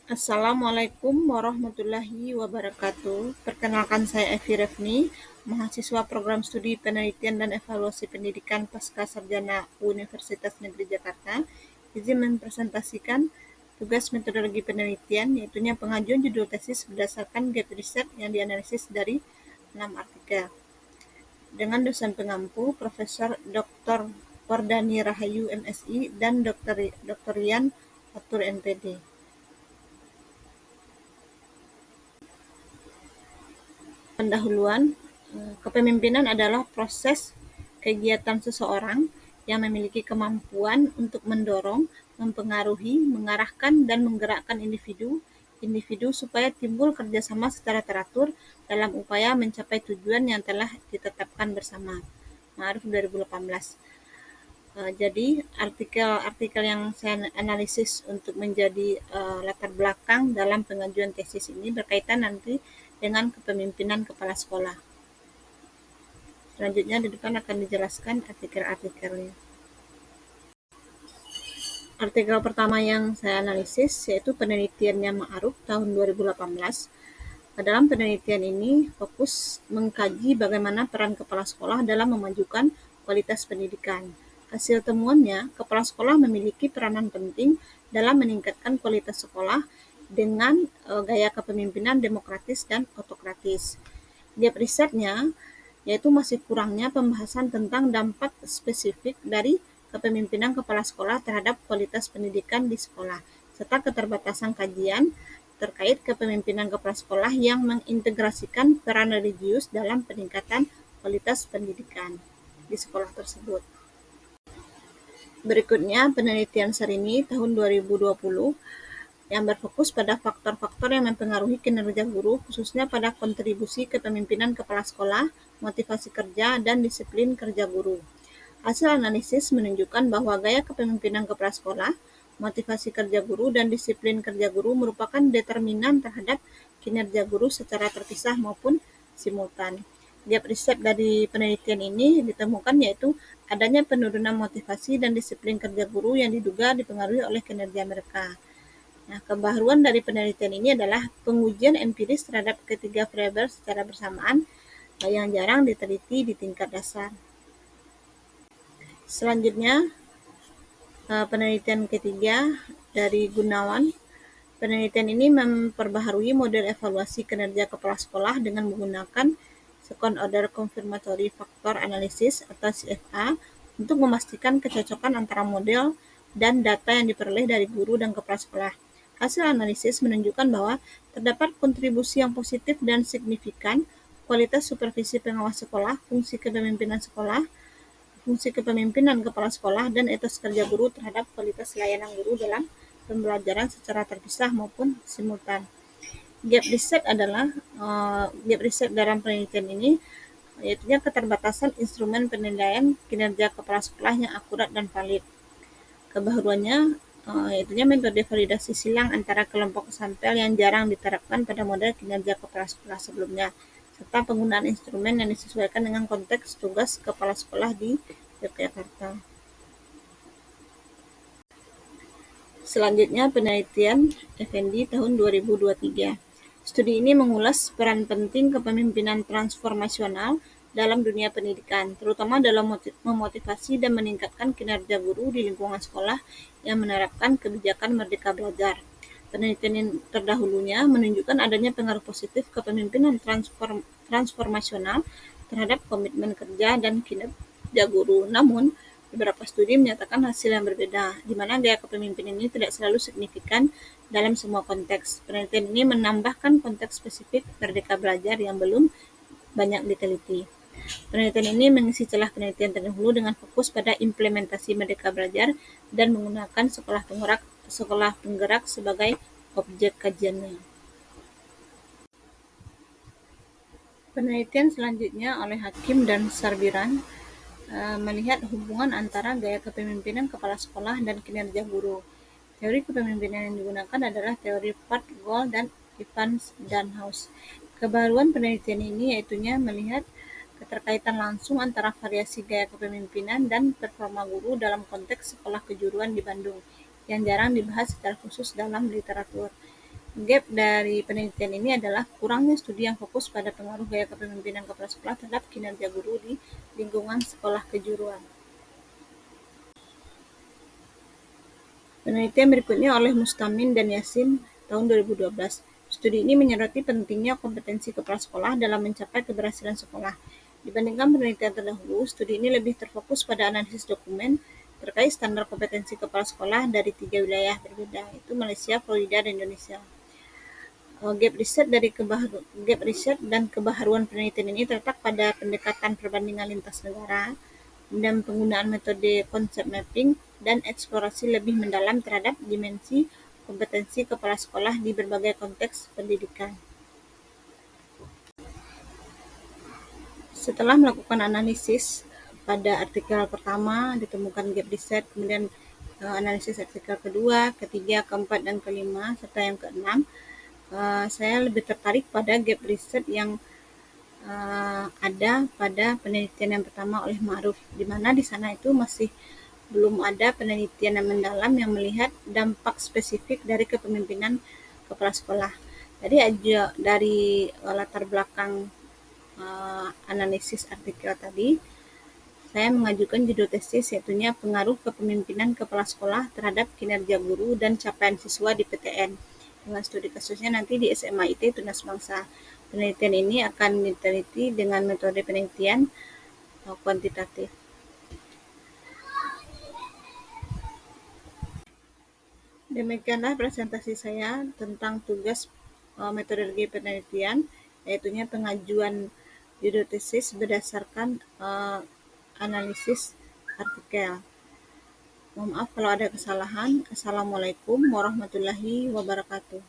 Assalamualaikum warahmatullahi wabarakatuh. Perkenalkan saya Evi Refni, mahasiswa program studi penelitian dan evaluasi pendidikan pasca sarjana Universitas Negeri Jakarta. Izin mempresentasikan tugas metodologi penelitian, yaitu pengajuan judul tesis berdasarkan gap riset yang dianalisis dari 6 artikel. Dengan dosen pengampu Profesor Dr. Wardani Rahayu MSI dan Dr. Rian Atur NPD. Pendahuluan, kepemimpinan adalah proses kegiatan seseorang yang memiliki kemampuan untuk mendorong, mempengaruhi, mengarahkan, dan menggerakkan individu supaya timbul kerjasama secara teratur dalam upaya mencapai tujuan yang telah ditetapkan bersama. Ma'ruf 2018. Jadi artikel-artikel yang saya analisis untuk menjadi latar belakang dalam pengajuan tesis ini berkaitan nanti dengan kepemimpinan kepala sekolah. Selanjutnya di depan akan dijelaskan artikel-artikelnya. Artikel pertama yang saya analisis yaitu penelitiannya Ma'ruf tahun 2018. Dalam penelitian ini fokus mengkaji bagaimana peran kepala sekolah dalam memajukan kualitas pendidikan. Hasil temuannya, kepala sekolah memiliki peranan penting dalam meningkatkan kualitas sekolah dengan gaya kepemimpinan demokratis dan otokratis. Gap risetnya yaitu masih kurangnya pembahasan tentang dampak spesifik dari kepemimpinan kepala sekolah terhadap kualitas pendidikan di sekolah, serta keterbatasan kajian terkait kepemimpinan kepala sekolah yang mengintegrasikan peran religius dalam peningkatan kualitas pendidikan di sekolah tersebut. Berikutnya penelitian Sarini tahun 2020 yang berfokus pada faktor-faktor yang mempengaruhi kinerja guru, khususnya pada kontribusi kepemimpinan kepala sekolah, motivasi kerja, dan disiplin kerja guru. Hasil analisis menunjukkan bahwa gaya kepemimpinan kepala sekolah, motivasi kerja guru, dan disiplin kerja guru merupakan determinan terhadap kinerja guru secara terpisah maupun simultan. Gap riset dari penelitian ini ditemukan yaitu adanya penurunan motivasi dan disiplin kerja guru yang diduga dipengaruhi oleh kinerja mereka. Nah, kebaruan dari penelitian ini adalah pengujian empiris terhadap ketiga variabel secara bersamaan yang jarang diteliti di tingkat dasar. Selanjutnya, penelitian ketiga dari Gunawan. Penelitian ini memperbaharui model evaluasi kinerja kepala sekolah dengan menggunakan Second Order Confirmatory Factor Analysis atau CFA untuk memastikan kecocokan antara model dan data yang diperoleh dari guru dan kepala sekolah. Hasil analisis menunjukkan bahwa terdapat kontribusi yang positif dan signifikan kualitas supervisi pengawas sekolah, fungsi kepemimpinan sekolah, fungsi kepemimpinan kepala sekolah, dan etos kerja guru terhadap kualitas layanan guru dalam pembelajaran secara terpisah maupun simultan. Gap riset dalam penelitian ini yaitu keterbatasan instrumen penilaian kinerja kepala sekolah yang akurat dan valid. Kebaruannya yaitu metode validasi silang antara kelompok sampel yang jarang diterapkan pada model kinerja kepala sekolah sebelumnya, serta penggunaan instrumen yang disesuaikan dengan konteks tugas kepala sekolah di Yogyakarta. Selanjutnya penelitian Effendi tahun 2023. Studi ini mengulas peran penting kepemimpinan transformasional dalam dunia pendidikan, terutama dalam memotivasi dan meningkatkan kinerja guru di lingkungan sekolah yang menerapkan kebijakan Merdeka Belajar. Penelitian yang terdahulunya menunjukkan adanya pengaruh positif kepemimpinan transformasional terhadap komitmen kerja dan kinerja guru. Namun, beberapa studi menyatakan hasil yang berbeda, di mana gaya kepemimpinan ini tidak selalu signifikan dalam semua konteks. Penelitian ini menambahkan konteks spesifik Merdeka Belajar yang belum banyak diteliti. Penelitian ini mengisi celah penelitian terdahulu dengan fokus pada implementasi Merdeka Belajar dan menggunakan sekolah penggerak sebagai objek kajiannya. Penelitian selanjutnya oleh Hakim dan Sarbiran melihat hubungan antara gaya kepemimpinan kepala sekolah dan kinerja guru. Teori kepemimpinan yang digunakan adalah teori Part, Gold, dan Evans dan House. Kebaruan penelitian ini yaitu melihat keterkaitan langsung antara variasi gaya kepemimpinan dan performa guru dalam konteks sekolah kejuruan di Bandung yang jarang dibahas secara khusus dalam literatur. Gap dari penelitian ini adalah kurangnya studi yang fokus pada pengaruh gaya kepemimpinan kepala sekolah terhadap kinerja guru di lingkungan sekolah kejuruan. Penelitian berikutnya oleh Mustamin dan Yasin tahun 2012. Studi ini menyoroti pentingnya kompetensi kepala sekolah dalam mencapai keberhasilan sekolah. Dibandingkan penelitian terdahulu, studi ini lebih terfokus pada analisis dokumen terkait standar kompetensi kepala sekolah dari 3 wilayah berbeda, yaitu Malaysia, Florida, dan Indonesia. Gap riset dan kebaharuan penelitian ini terletak pada pendekatan perbandingan lintas negara dan penggunaan metode konsep mapping dan eksplorasi lebih mendalam terhadap dimensi kompetensi kepala sekolah di berbagai konteks pendidikan. Setelah melakukan analisis pada artikel pertama ditemukan gap riset, kemudian analisis artikel kedua, ketiga, keempat, dan kelima, serta yang keenam, saya lebih tertarik pada gap riset yang ada pada penelitian yang pertama oleh Ma'ruf, di mana di sana itu masih belum ada penelitian yang mendalam yang melihat dampak spesifik dari kepemimpinan kepala sekolah. Jadi aja dari latar belakang analisis artikel tadi, saya mengajukan judul tesis yaitunya pengaruh kepemimpinan kepala sekolah terhadap kinerja guru dan capaian siswa di PTN. Dengan studi kasusnya nanti di SMA IT Tunas Bangsa. Penelitian ini akan diteliti dengan metode penelitian kuantitatif. Demikianlah presentasi saya tentang tugas metodologi penelitian, yaitu pengajuan judul tesis berdasarkan analisis artikel. Mohon maaf kalau ada kesalahan. Assalamualaikum warahmatullahi wabarakatuh.